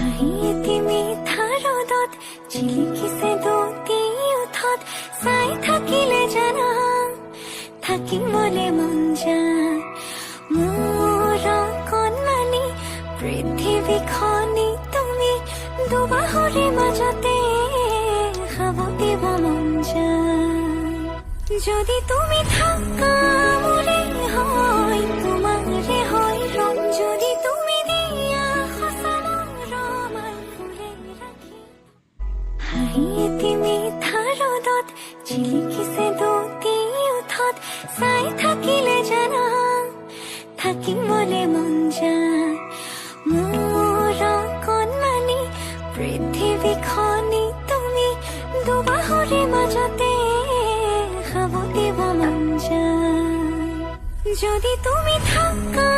হাঁহিয়েতি মিঠাৰ ৰ'দত জিলিকিছে দুটি ওঠত চাই থাকিলে জানা থাকিবলে মন যায় মোৰ কণমানি পৃথিৱীখনি তুমি দুবাহুৰে মাজতে খাব দিব মন যায় যদি তুমি থাকা মোৰে হয় তোমাৰে হয় ৰং যদি তুমি দিয়া সঁচা ৰমাই ফুলে ৰাখি হাঁহিয়েতি মিঠাৰ ৰ'দত জিলিকিছে দুটি ওঠত চাই থাকিলে জানা থাকিবলে মন যায় মোৰ কণমানি পৃথিৱীখনি তুমি দুবাহুৰে মাজতে খাব দিব মন যায় যদি তুমি থাকা